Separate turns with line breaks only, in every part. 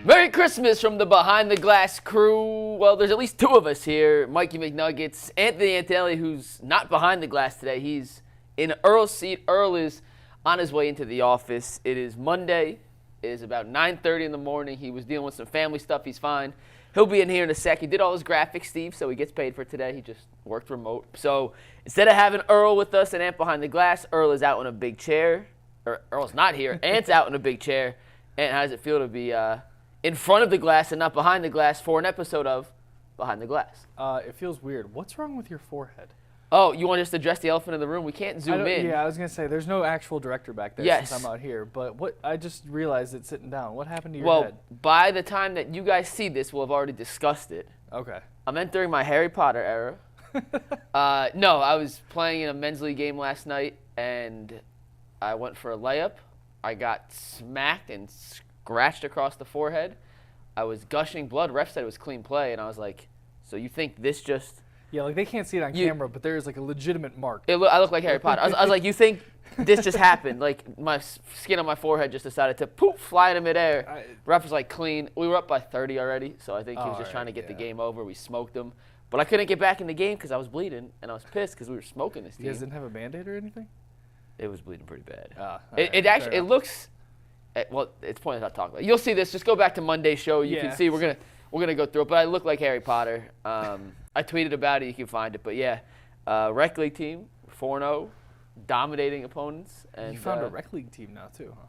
Merry Christmas from the Behind the Glass crew. Well, there's at least two of us here. Mikey McNuggets, Anthony Antelli, who's not behind the glass today. He's in Earl's seat. Earl is on his way into the office. It is Monday. It is about 9:30 in the morning. He was dealing with some family stuff. He's fine. He'll be in here in a sec. He did all his graphics, Steve, so he gets paid for today. He just worked remote. So instead of having Earl with us and Ant behind the glass, Earl is out in a big chair. Earl's not here. Ant's out in a big chair. Ant, how does it feel to be in front of the glass and not behind the glass for an episode of Behind the Glass?
It feels weird. What's wrong with your forehead?
Oh, you want to just address the elephant in the room? We can't zoom in.
Yeah, I was going to say, there's no actual director back there since I'm out here. But what I just realized it's sitting down. What happened to your head?
Well, by the time that you guys see this, we'll have already discussed it.
Okay.
I'm entering my Harry Potter era. No, I was playing in a men's league game last night, and I went for a layup. I got smacked and scratched across the forehead. I was gushing blood. Ref said it was clean play, and I was like, so you think this just...
Yeah, like they can't see it on camera, but there is like a legitimate mark.
I look like Harry Potter. I was like, you think this just happened? Like my skin on my forehead just decided to poof, fly into midair. Ref was like clean. We were up by 30 already, so I think he was just trying to get the game over. We smoked him. But I couldn't get back in the game because I was bleeding, and I was pissed because we were smoking this team.
You guys didn't have a Band-Aid or anything?
It was bleeding pretty bad.
It
Looks... Well, it's pointless not talking about it. You'll see this. Just go back to Monday's show. You can see we're gonna go through it. But I look like Harry Potter. I tweeted about it. You can find it. But yeah, rec league team 4-0, dominating opponents. And
you found a rec league team now too, huh?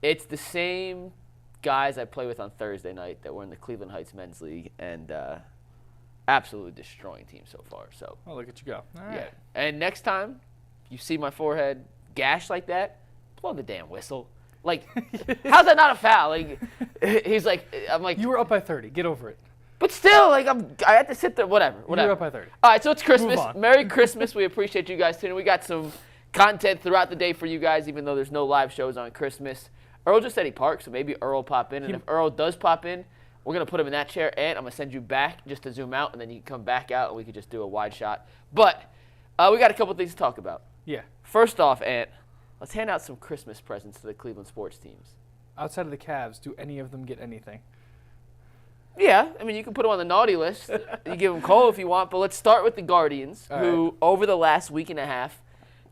It's the same guys I play with on Thursday night that were in the Cleveland Heights men's league, and absolutely destroying team so far. So.
Oh, look at you go. All right.
Yeah. And next time you see my forehead gashed like that, blow the damn whistle. Like, how's that not a foul? Like, he's like, I'm like.
You were up by 30. Get over it.
But still, like, I had to sit there. Whatever.
You were up by 30.
All right, so it's Christmas.
Move on.
Merry Christmas. We appreciate you guys tuning in. We got some content throughout the day for you guys, even though there's no live shows on Christmas. Earl just said he parked, so maybe Earl will pop in. And if Earl does pop in, we're going to put him in that chair, and I'm going to send you back just to zoom out, and then you can come back out, and we could just do a wide shot. But we got a couple things to talk about.
Yeah.
First off, Ant, let's hand out some Christmas presents to the Cleveland sports teams.
Outside of the Cavs, do any of them get anything?
Yeah, I mean, you can put them on the naughty list. You give them Cole if you want, but let's start with the Guardians, who over the last week and a half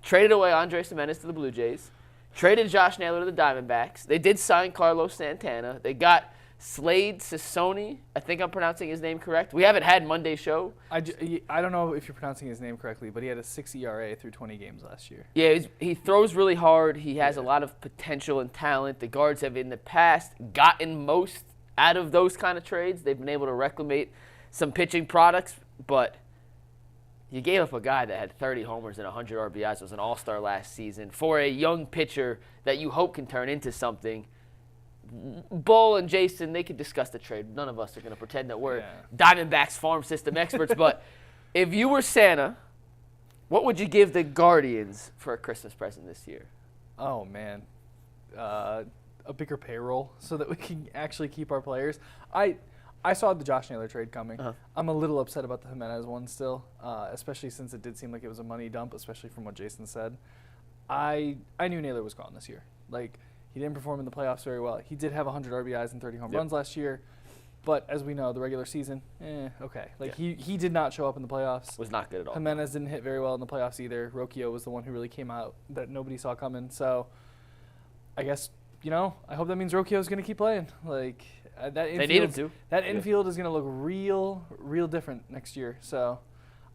traded away Andres Gimenez to the Blue Jays, traded Josh Naylor to the Diamondbacks. They did sign Carlos Santana. They got Slade Cecconi. I think I'm pronouncing his name correct. We haven't had Monday's show.
I don't know if you're pronouncing his name correctly, but he had a 6 ERA through 20 games last year.
Yeah, he throws really hard. He has a lot of potential and talent. The Guards have in the past gotten most out of those kind of trades. They've been able to reclimate some pitching products, but you gave up a guy that had 30 homers and 100 RBIs, was an all-star last season, for a young pitcher that you hope can turn into something. Bull and Jason, they could discuss the trade. None of us are going to pretend that we're Diamondbacks farm system experts, but if you were Santa, what would you give the Guardians for a Christmas present this year?
Oh, man. A bigger payroll so that we can actually keep our players. I saw the Josh Naylor trade coming. I'm a little upset about the Gimenez one still, especially since it did seem like it was a money dump, especially from what Jason said. I knew Naylor was gone this year. Like, he didn't perform in the playoffs very well. He did have 100 RBIs and 30 home runs last year, but as we know, the regular season, okay. Like, he did not show up in the playoffs.
Was not good at all.
Gimenez didn't hit very well in the playoffs either. Rocchio was the one who really came out that nobody saw coming. So I guess, I hope that means Rocchio is going to keep playing. Like, that infield,
they need him to.
That infield is going to look real different next year. So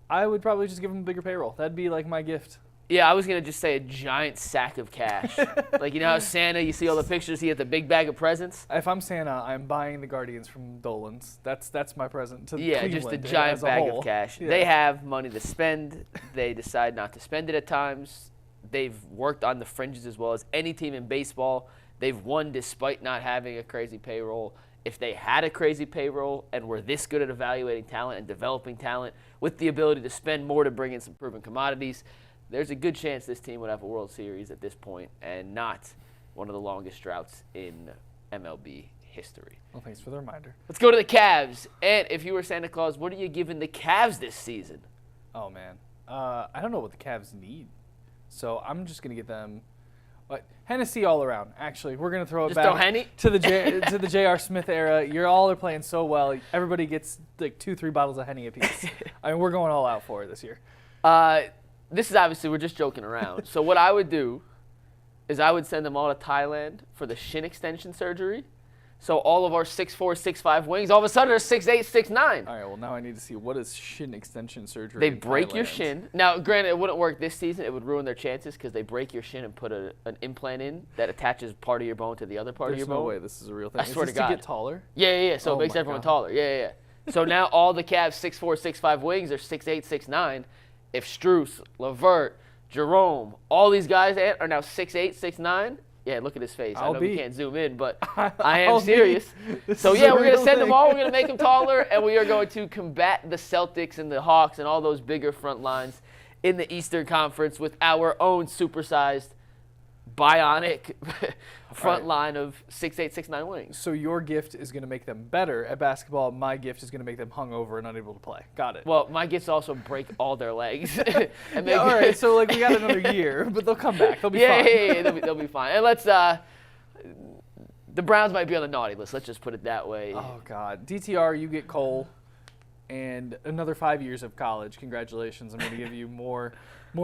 I would probably just give him a bigger payroll. That'd be like my gift.
Yeah, I was going to just say a giant sack of cash. Like, how Santa, you see all the pictures, he has the big bag of presents?
If I'm Santa, I'm buying the Guardians from Dolan's. That's my present to Cleveland.
Yeah, just a giant bag of cash. Yeah. They have money to spend. They decide not to spend it at times. They've worked on the fringes as well as any team in baseball. They've won despite not having a crazy payroll. If they had a crazy payroll and were this good at evaluating talent and developing talent with the ability to spend more to bring in some proven commodities, there's a good chance this team would have a World Series at this point and not one of the longest droughts in MLB history.
Well, thanks for the reminder.
Let's go to the Cavs. And if you were Santa Claus, what are you giving the Cavs this season?
Oh, man. I don't know what the Cavs need. So I'm just going to get them Hennessy all around. Actually, we're gonna throw it
Just
back
throw Henny?
to the J.R. Smith era. You all are playing so well. Everybody gets like 2-3 bottles of Henny apiece. I mean, we're going all out for it this year.
This is obviously, we're just joking around. So what I would do is I would send them all to Thailand for the shin extension surgery. So all of our 6'4", 6'5" wings, all of a sudden are 6'8", 6'9".
All right, well, now I need to see, what is shin extension surgery
They
in
break your
Thailand?
shin. Now, granted, it wouldn't work this season. It would ruin their chances because they break your shin and put an implant in that attaches part of your bone to the other part of your
There's no
bone.
way this is a real thing.
I swear
is
to
this
God.
to get taller?
Yeah. So
Oh
it makes
my
everyone
God.
taller. Yeah. So now all the Cavs 6'4", 6'5" wings are 6'8", 6'9". If Strus, Levert, Jerome, all these guys are now 6'8", 6'9". Yeah, look at his face. I know we can't zoom in, but I am serious. So yeah, we're going to send them all. We're going to make them taller, and we are going to combat the Celtics and the Hawks and all those bigger front lines in the Eastern Conference with our own supersized, bionic front line of 6'8", 6'9" wings.
So your gift is going to make them better at basketball. My gift is going to make them hungover and unable to play. Got it.
Well, my gifts also break all their legs. And
Yeah, all right, so like we got another year, but they'll come back. They'll be fine.
Yeah, they'll be fine. And let's the Browns might be on the naughty list. Let's just put it that way.
Oh, God. DTR, you get Cole and another 5 years of college. Congratulations. I'm going to give you more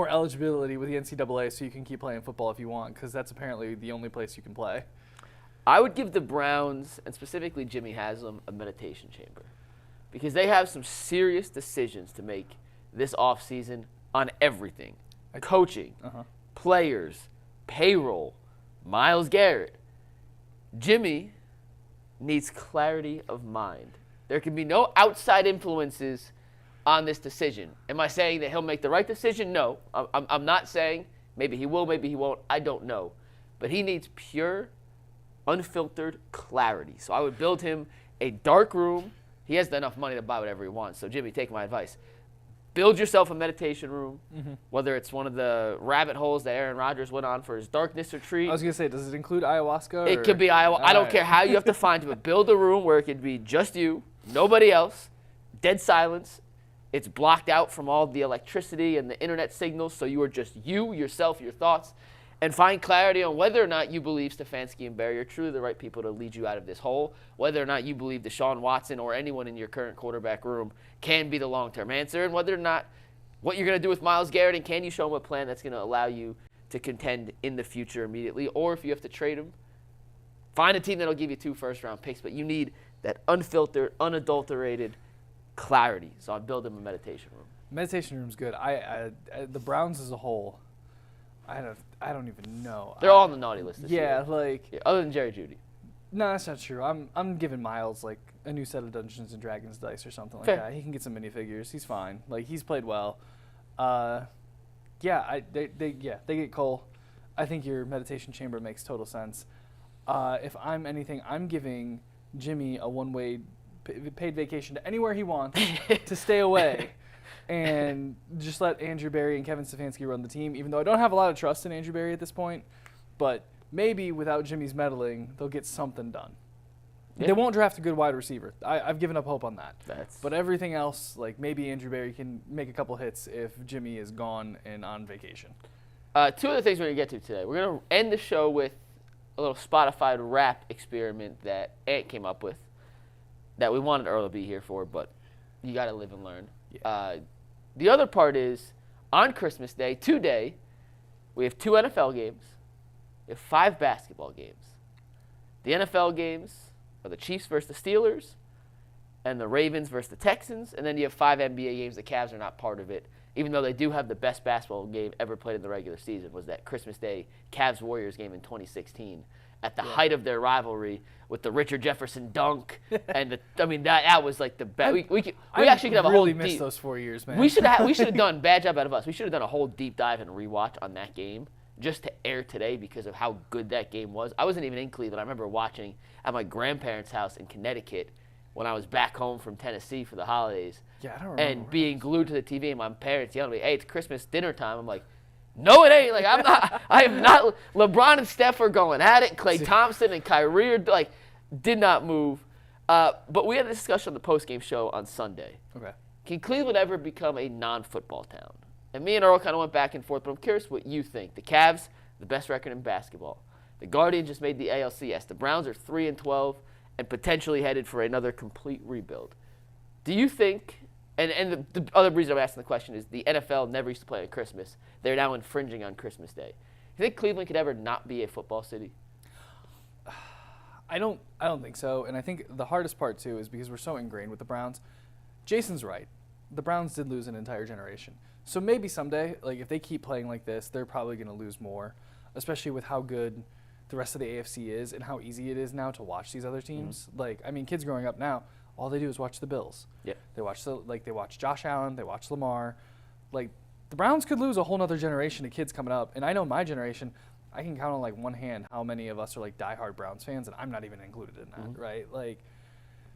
eligibility with the NCAA so you can keep playing football if you want, because that's apparently the only place you can play.
I would give the Browns, and specifically Jimmy Haslam, a meditation chamber because they have some serious decisions to make this offseason on everything. Coaching, players, payroll, Myles Garrett. Jimmy needs clarity of mind. There can be no outside influences on this decision. Am I saying that he'll make the right decision? No. I'm not saying maybe he will, maybe he won't. I don't know. But he needs pure, unfiltered clarity. So I would build him a dark room. He has enough money to buy whatever he wants. So, Jimmy, take my advice. Build yourself a meditation room, whether it's one of the rabbit holes that Aaron Rodgers went on for his darkness retreat.
I was going to say, does it include ayahuasca?
It could be ayahuasca. I don't care how you have to find it, but build a room where it could be just you, nobody else, dead silence. It's blocked out from all the electricity and the internet signals, so you are just you, yourself, your thoughts, and find clarity on whether or not you believe Stefanski and Barry are truly the right people to lead you out of this hole, whether or not you believe Deshaun Watson or anyone in your current quarterback room can be the long-term answer, and whether or not what you're going to do with Myles Garrett, and can you show him a plan that's going to allow you to contend in the future immediately, or if you have to trade him, find a team that will give you 2 first-round picks, but you need that unfiltered, unadulterated clarity. So I'd build him a meditation room.
Meditation room's good. The Browns as a whole, I don't even know.
They're all on the naughty list this year.
Yeah,
other than Jerry Jeudy.
No, that's not true. I'm giving Myles like a new set of Dungeons and Dragons dice or something like
Fair.
that. He can get some minifigures. He's fine. Like, he's played well. They get Cole. I think your meditation chamber makes total sense. If I'm anything, I'm giving Jimmy a one-way paid vacation to anywhere he wants to stay away, and just let Andrew Berry and Kevin Stefanski run the team. Even though I don't have a lot of trust in Andrew Berry at this point, but maybe without Jimmy's meddling, they'll get something done. Yeah. They won't draft a good wide receiver. I've given up hope on that. But everything else, like maybe Andrew Berry can make a couple hits if Jimmy is gone and on vacation.
2 other things we're going to get to today. We're going to end the show with a little Spotify rap experiment that Ant came up with that we wanted Earl to be here for, but you got to live and learn. Yeah. The other part is, on Christmas Day, today, we have 2 NFL games. We have 5 basketball games. The NFL games are the Chiefs versus the Steelers and the Ravens versus the Texans, and then you have 5 NBA games. The Cavs are not part of it, even though they do have the best basketball game ever played in the regular season, was that Christmas Day Cavs-Warriors game in 2016 at the height of their rivalry with the Richard Jefferson dunk. And that was like the best. We actually could have a whole
really missed those 4 years, man.
We should have done, bad job out of us, we should have done a whole deep dive and rewatch on that game just to air today because of how good that game was. I wasn't even in Cleveland. I remember watching at my grandparents' house in Connecticut when I was back home from Tennessee for the holidays.
Yeah, I don't remember.
And being glued to the TV and my parents yelling at me, "Hey, it's Christmas dinner time." I'm like, no, it ain't. Like, I am not. LeBron and Steph are going at it. Klay Thompson and Kyrie are, did not move. But we had a discussion on the postgame show on Sunday.
Okay.
Can Cleveland ever become a non-football town? And me and Earl kind of went back and forth, but I'm curious what you think. The Cavs, the best record in basketball. The Guardian just made the ALCS. The Browns are 3-12 and potentially headed for another complete rebuild. Do you think, and the other reason I'm asking the question is the NFL never used to play on Christmas. They're now infringing on Christmas Day. Do you think Cleveland could ever not be a football city?
I don't think so. And I think the hardest part, too, is because we're so ingrained with the Browns. Jason's right. The Browns did lose an entire generation. So maybe someday, like if they keep playing like this, they're probably going to lose more, especially with how good the rest of the AFC is and how easy it is now to watch these other teams. Mm-hmm. Like, I mean, kids growing up now, all they do is watch the Bills.
Yeah.
They watch Josh Allen, they watch Lamar. Like, the Browns could lose a whole nother generation of kids coming up. And I know my generation, I can count on like one hand how many of us are like diehard Browns fans, and I'm not even included in that, right? Like,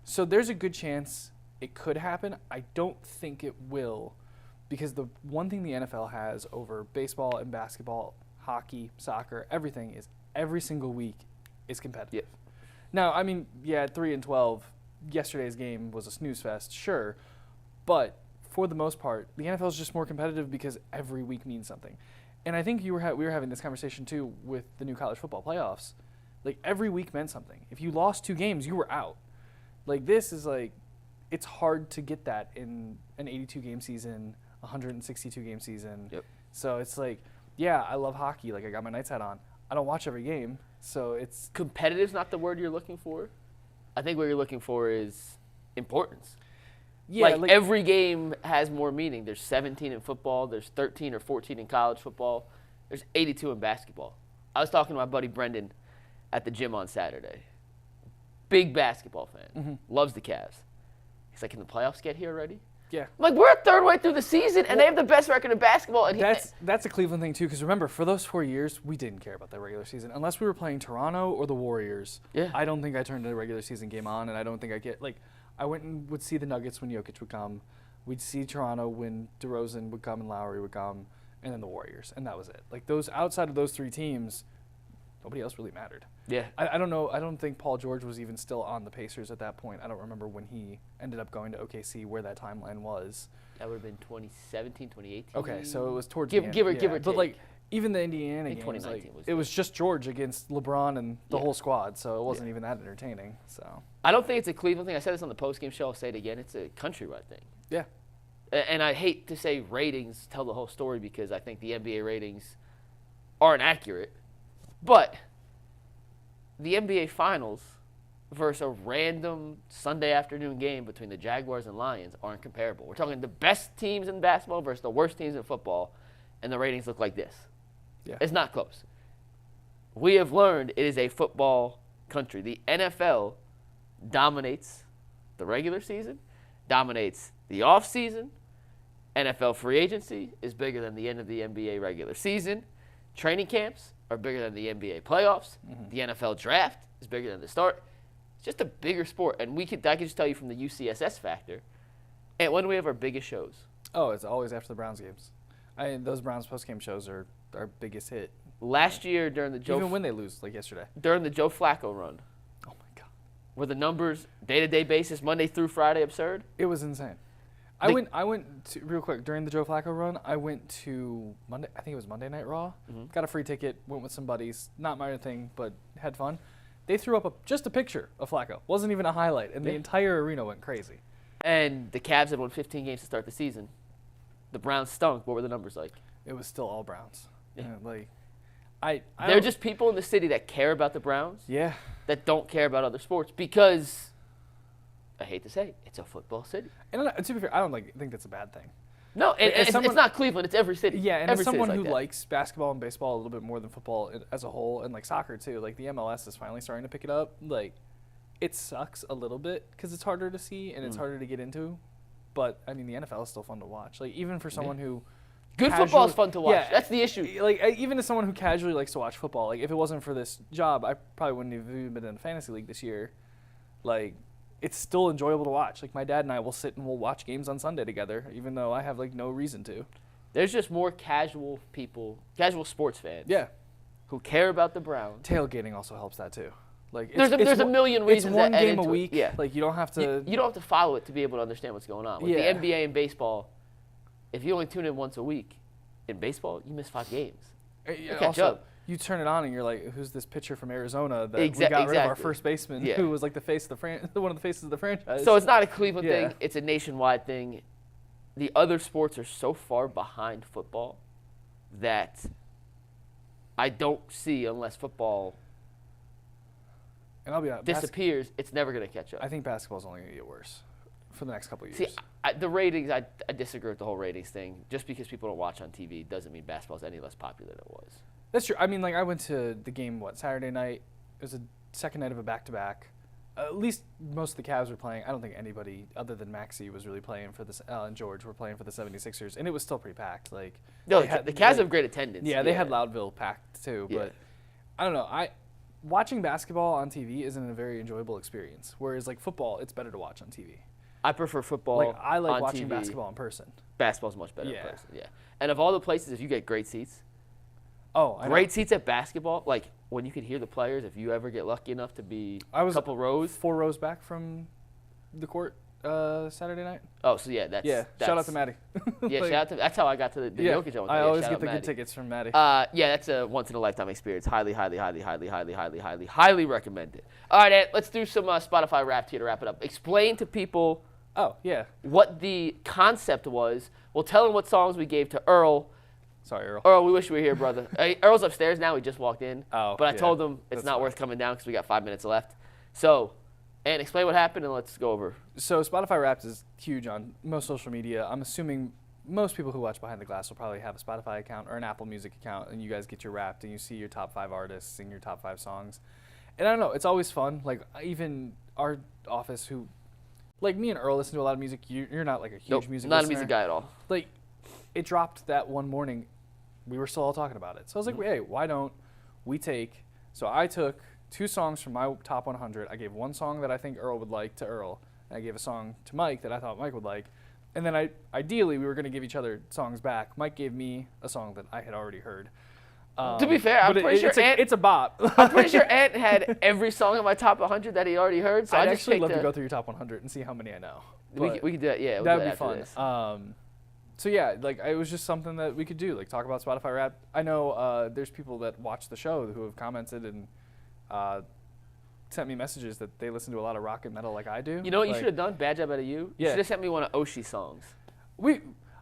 so there's a good chance it could happen. I don't think it will, because the one thing the NFL has over baseball and basketball, hockey, soccer, everything is every single week is competitive.
Yep.
Now, I mean, yeah, at 3-12, yesterday's game was a snooze fest, sure, but for the most part, the NFL is just more competitive because every week means something. And I think we were having this conversation too with the new college football playoffs. Like, every week meant something. If you lost 2 games, you were out. Like, this is like, it's hard to get that in an 82-game season, 162-game season.
Yep.
So it's like, yeah, I love hockey. Like, I got my Knights hat on. I don't watch every game, so it's...
Competitive's not the word you're looking for. I think what you're looking for is importance.
Yeah,
like every game has more meaning. There's 17 in football. There's 13 or 14 in college football. There's 82 in basketball. I was talking to my buddy Brendan at the gym on Saturday. Big basketball fan.
Mm-hmm.
Loves the Cavs. He's like, can the playoffs get here already?
Yeah.
I'm like, we're a third way through the season, and they have the best record in basketball. And
that's a Cleveland thing, too, because remember, for those 4 years, we didn't care about the regular season. Unless we were playing Toronto or the Warriors,
yeah.
I don't think I turned a regular season game on, and I don't think I get, like, I went and would see the Nuggets when Jokic would come. We'd see Toronto when DeRozan would come and Lowry would come, and then the Warriors, and that was it. Like, those outside of those 3 teams, nobody else really mattered.
Yeah.
I don't know. I don't think Paul George was even still on the Pacers at that point. I don't remember when he ended up going to OKC, where that timeline was.
That would have been 2017, 2018.
Okay, so it was towards
give
the end.
Give or take.
But, like, even the Indiana games,
2019
like,
was
it was just George against LeBron and the
Yeah.
whole squad, so it wasn't even that entertaining. So
I don't think it's a Cleveland thing. I said this on the postgame show. I'll say it again. It's a countrywide thing.
yeah.
And I hate to say ratings tell the whole story because I think the NBA ratings aren't accurate. But the NBA Finals versus a random Sunday afternoon game between the Jaguars and Lions aren't comparable. We're talking the best teams in basketball versus the worst teams in football, and the ratings look like this.
Yeah.
It's not close. We have learned it is a football country. The NFL dominates the regular season, dominates the offseason. NFL free agency is bigger than the end of the NBA regular season. Training camps are bigger than the NBA playoffs.
Mm-hmm.
The NFL draft is bigger than the start. It's just a bigger sport. And I can just tell you from the UCSS factor. And when do we have our biggest shows?
Oh, it's always after the Browns games. Those Browns postgame shows are our biggest hit.
Last year during the
Even when they lose, like yesterday.
during the Joe Flacco run,
Oh, my God.
were the numbers day-to-day basis, Monday through Friday, absurd?
It was insane. I went to, real quick, during the Joe Flacco run, I went to Monday, I think it was Monday Night Raw.
Mm-hmm.
Got a free ticket, went with some buddies. Not my thing, but had fun. They threw up just a picture of Flacco. Wasn't even a highlight, and the entire arena went crazy.
And the Cavs had won 15 games to start the season. The Browns stunk. What were the numbers like?
It was still all Browns.
Yeah.
They're
just people in the city that care about the Browns.
Yeah.
That don't care about other sports because, I hate to say it, it's a football city.
And to be fair, I don't think that's a bad thing.
No, it's not Cleveland. It's every city.
Yeah, and
every
as someone
city's
who
like that.
likes basketball and baseball a little bit more than football as a whole, and like soccer too, like the MLS is finally starting to pick it up. Like, it sucks a little bit because it's harder to see and it's harder to get into. But I mean, the NFL is still fun to watch. Like, even for someone who
good football is fun to watch.
Yeah,
That's the issue.
Like, even as someone who casually likes to watch football, like if it wasn't for this job, I probably wouldn't have even been in a fantasy league this year. Like, it's still enjoyable to watch. Like, my dad and I will sit and we'll watch games on Sunday together, even though I have like no reason to.
There's just more casual people, casual sports fans.
Yeah.
Who care about the Browns.
Tailgating also helps that too. Like,
there's a million reasons.
It's one
that
game a
into
week.
It. Yeah.
Like, you don't have to.
You don't have to follow it to be able to understand what's going on. With the NBA and baseball, if you only tune in once a week, in baseball you miss 5 games. You catch up.
you turn it on and you're like, who's this pitcher from Arizona that we got rid of our first baseman who was like the face of the one of the faces of the franchise?
So it's not a Cleveland thing; it's a nationwide thing. The other sports are so far behind football that I don't see unless football
and I'll be honest,
disappears. It's never going to catch up.
I think basketball's only going to get worse for the next couple of
See,
years.
the ratings, I disagree with the whole ratings thing. Just because people don't watch on TV doesn't mean basketball's any less popular than it was.
That's true. I mean, like I went to the game Saturday night. It was a second night of a back-to-back. At least most of the Cavs were playing. I don't think anybody other than Maxey was really playing for this. And George were playing for the 76ers, and it was still pretty packed. Like
no, the Cavs have great attendance.
Yeah, they had Loudville packed too. But I don't know. Watching basketball on TV isn't a very enjoyable experience. Whereas like football, it's better to watch on TV.
I prefer football.
Like I like
on
watching
TV.
basketball in person.
Basketball's much better in person. Yeah, and of all the places, if you get great seats.
Great
seats at basketball, like when you can hear the players, if you ever get lucky enough to be a couple rows.
4 rows back from the court Saturday night.
Oh, so that's
shout out to Maddie.
Yeah, shout out to that's how I got to the Jokic one.
I always get the good tickets from Maddie.
That's a once-in-a-lifetime experience. Highly recommend it. All right, Ant, let's do some Spotify Wrapped here to wrap it up. Explain to people what the concept was. We'll tell them what songs we gave to Earl.
Sorry, Earl.
Earl, we wish you were here, brother. Earl's upstairs now. He just walked in.
Oh,
but I told him it's not worth coming down because we got 5 minutes left. So, and explain what happened and let's go over.
So Spotify Wrapped is huge on most social media. I'm assuming most people who watch Behind the Glass will probably have a Spotify account or an Apple Music account, and you guys get your Wrapped and you see your top 5 artists sing your top 5 songs. And I don't know, it's always fun. Like even our office, who, like me and Earl listen to a lot of music. You're not like a huge music
not
listener.
a music guy at all.
Like it dropped that one morning. We were still all talking about it. So I was like, hey, why don't we so I took 2 songs from my top 100. I gave 1 song that I think Earl would like to Earl. And I gave a song to Mike that I thought Mike would like. And then ideally, we were going to give each other songs back. Mike gave me a song that I had already heard.
To be fair, I'm pretty sure
it's a bop.
I'm pretty sure Ant had every song in my top 100 that he already heard. So
I'd actually love to go through your top 100 and see how many I know.
We can do that, yeah.
That would be fun. So yeah, like it was just something that we could do, like talk about Spotify Wrapped. I know there's people that watch the show who have commented and sent me messages that they listen to a lot of rock and metal like I do.
You know what you should have done? Bad job out of you.
Yeah.
You should have sent me one of Oshie's songs.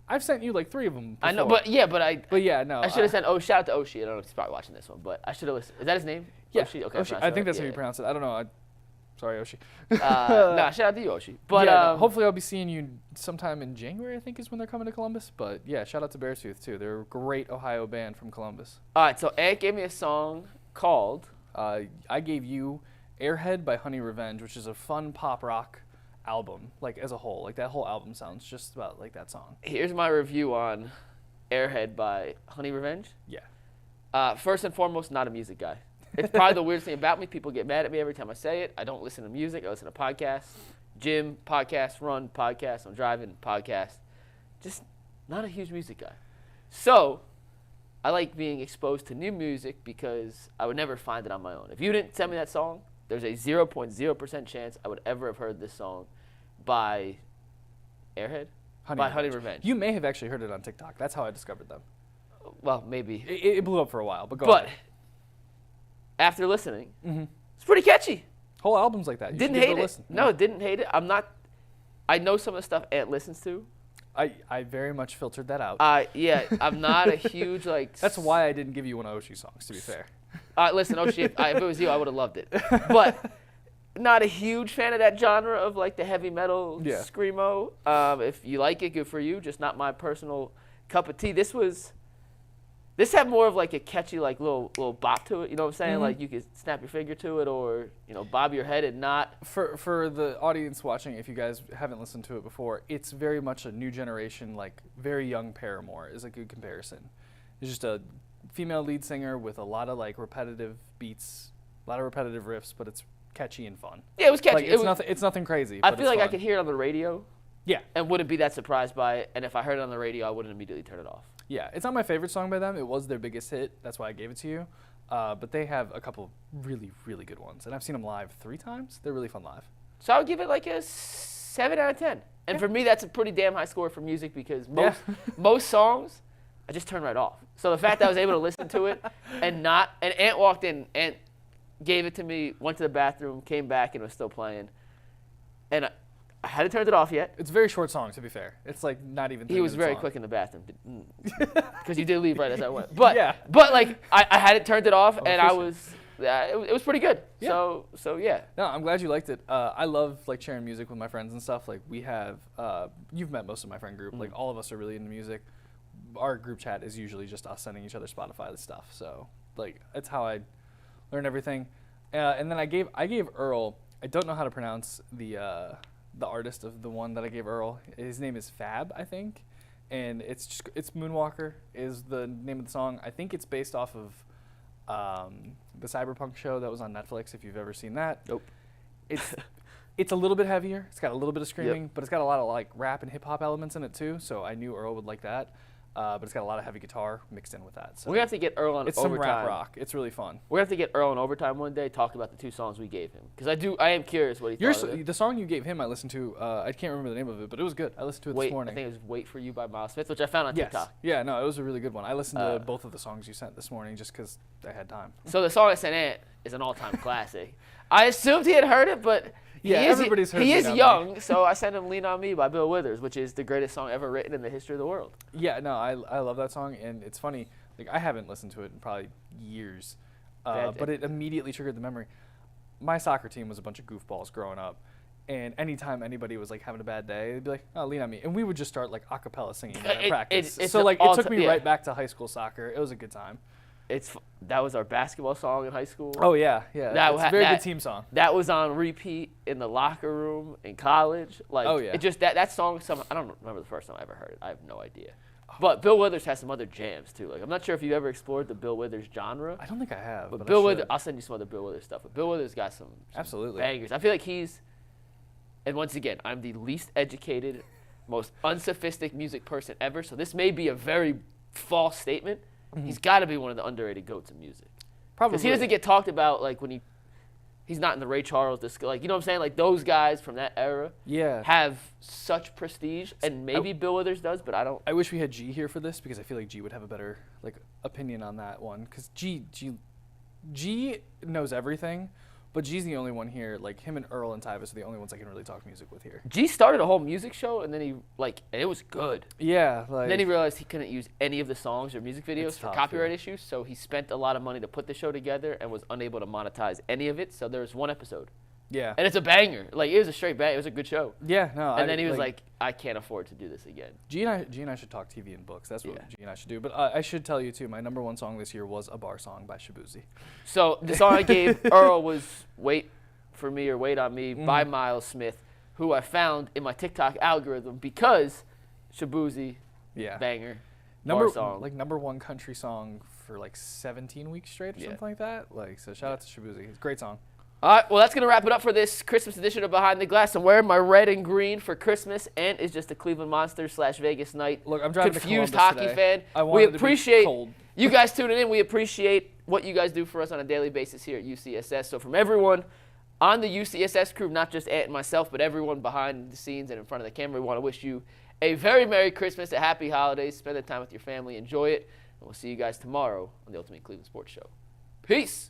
I've sent you like 3 of them before.
I know, but
no.
I should have sent shout out to Oshie. I don't know if he's probably watching this one, but I should have listened. Is that his name?
Yeah.
Oshie? Okay.
Oshie. I think that's how you pronounce it. I don't know. Sorry, Oshie.
Shout out to you, Oshie. But
hopefully I'll be seeing you sometime in January, I think is when they're coming to Columbus. But yeah, shout out to Beartooth too. They're a great Ohio band from Columbus.
All right, so Ant gave me a song called...
I gave you Airhead by Honey Revenge, which is a fun pop rock album, like as a whole. Like that whole album sounds just about like that song.
Here's my review on Airhead by Honey Revenge.
Yeah.
First and foremost, not a music guy. It's probably the weirdest thing about me. People get mad at me every time I say it. I don't listen to music. I listen to podcasts. Gym, podcast, run, podcast. I'm driving, podcast. Just not a huge music guy. So I like being exposed to new music because I would never find it on my own. If you didn't send me that song, there's a 0.0% chance I would ever have heard this song by Airhead? Honey Revenge.
You may have actually heard it on TikTok. That's how I discovered them.
Well, maybe.
It blew up for a while, but go ahead.
After listening, it's pretty catchy.
Whole album's like that. You
didn't hate it. Listen. No, didn't hate it. I know some of the stuff Ant listens to.
I very much filtered that out.
Yeah, I'm not a huge like.
That's why I didn't give you one of Oshie songs, to be fair.
Listen, Oshie, if it was you, I would have loved it. But not a huge fan of that genre of like the heavy metal screamo. If you like it, good for you. Just not my personal cup of tea. This had more of like a catchy like little bop to it. You know what I'm saying? Like you could snap your finger to it or bob your head and not.
For the audience watching, if you guys haven't listened to it before, it's very much a new generation, like very young Paramore is a good comparison. It's just a female lead singer with a lot of like repetitive beats, a lot of repetitive riffs, but it's catchy and fun.
Yeah, it was catchy.
Like, it's nothing crazy.
I feel like
fun.
I could hear it on the radio.
Yeah.
And wouldn't be that surprised by it. And if I heard it on the radio, I wouldn't immediately turn it off.
Yeah, it's not my favorite song by them. It was their biggest hit. That's why I gave it to you. But they have a couple really, really good ones. And I've seen them live 3 times. They're really fun live.
So I would give it like a 7 out of 10. And for me, that's a pretty damn high score for music because most songs I just turned right off. So the fact that I was able to listen to it and Ant walked in, Ant gave it to me, went to the bathroom, came back, and was still playing. And I hadn't turned it off yet.
It's a very short song, to be fair. It's like not even 3
He was
minutes
very
long.
quick in the bathroom because you did leave right as I went. But
Yeah.
but like I hadn't turned it off, and I
efficient.
was it was pretty good.
Yeah.
So yeah.
No, I'm glad you liked it. I love like sharing music with my friends and stuff. Like we have, you've met most of my friend group. Like all of us are really into music. Our group chat is usually just us sending each other Spotify stuff. So like it's how I learn everything. And then I gave Earl. I don't know how to pronounce the artist of the one that I gave Earl. His name is Fab, I think, and it's Moonwalker is the name of the song. I think it's based off of the Cyberpunk show that was on Netflix. If you've ever seen that,
Nope.
It's a little bit heavier. It's got a little bit of screaming, but it's got a lot of like rap and hip hop elements in it too. So I knew Earl would like that. But it's got a lot of heavy guitar mixed in with that. So
We're gonna have to get Earl on
it's
overtime.
some rap rock. It's really fun.
We're gonna have to get Earl on overtime one day. Talk about the 2 songs we gave him because I am curious what he thought of it.
The song you gave him, I listened to. I can't remember the name of it, but it was good. I listened to it this morning.
I think it was "Wait for You" by Myles Smith, which I found on
Yes.
TikTok.
Yeah, no, it was a really good one. I listened to both of the songs you sent this morning just because I had time.
So the song I sent Ant is an all-time classic. I assumed he had heard it, but
Yeah, everybody's heard
he
Lean
is
on Me.
young, so I sent him "Lean on Me" by Bill Withers, which is the greatest song ever written in the history of the world.
Yeah, no, I love that song, and it's funny. Like I haven't listened to it in probably years, but it immediately triggered the memory. My soccer team was a bunch of goofballs growing up, and anytime anybody was like having a bad day, they'd be like, "Oh, lean on me," and we would just start like a cappella singing at practice.
it's
So like
all
it took me
yeah.
right back to high school soccer. It was a good time.
That was our basketball song in high school.
Oh yeah,
That
it's a very good team song.
That was on repeat in the locker room in college. Like,
Oh, yeah.
it just that song. I don't remember the first time I ever heard it. I have no idea. But Bill Withers has some other jams too. Like I'm not sure if you've ever explored the Bill Withers genre.
I don't think I have.
But
I
Bill
should.
Withers, I'll send you some other Bill Withers stuff. But Bill Withers got some
Absolutely
bangers. I feel like and once again, I'm the least educated, most unsophisticated music person ever. So this may be a very false statement. He's got to be one of the underrated goats of music.
Probably
Because he doesn't get talked about like when he's not in the Ray Charles, like you know what I'm saying? Like those guys from that era have such prestige, and maybe Bill Withers does, but I don't.
I wish we had G here for this because I feel like G would have a better like opinion on that one. Because G knows everything, but G's the only one here. Like him and Earl and Tyvis are the only ones I can really talk music with here.
G started a whole music show, and then and it was good.
Yeah, like.
And then he realized he couldn't use any of the songs or music videos
It's
for
tough,
copyright
yeah.
issues, so he spent a lot of money to put the show together and was unable to monetize any of it. So there was one episode,
Yeah.
and it's a banger. Like it was a straight bang. It was a good show.
Yeah, no.
And then he was like, I can't afford to do this again.
G and I should talk TV and books. That's what
Yeah.
G and I should do. But I should tell you too. My number 1 song this year was a bar song by Shabuzi.
So the song I gave Earl was "Wait for Me" or "Wait on Me" by Myles Smith, who I found in my TikTok algorithm because Shabuzi,
Yeah.
banger,
Number
bar song.
like number 1 country song for like 17 weeks straight or
Yeah.
something like that. Like so, shout out to Shabuzi. It's a great song.
All right, well, that's going to wrap it up for this Christmas edition of Behind the Glass. I'm wearing my red and green for Christmas, and it's just a Cleveland Monsters / Vegas Knight
Look, I'm driving to
confused
Columbus
hockey
today.
fan.
I
We
wanted to be
appreciate
cold.
you guys tuning in. We appreciate what you guys do for us on a daily basis here at UCSS. So from everyone on the UCSS crew, not just Ant and myself, but everyone behind the scenes and in front of the camera, we want to wish you a very Merry Christmas, a Happy Holidays. Spend the time with your family. Enjoy it. And we'll see you guys tomorrow on the Ultimate Cleveland Sports Show. Peace.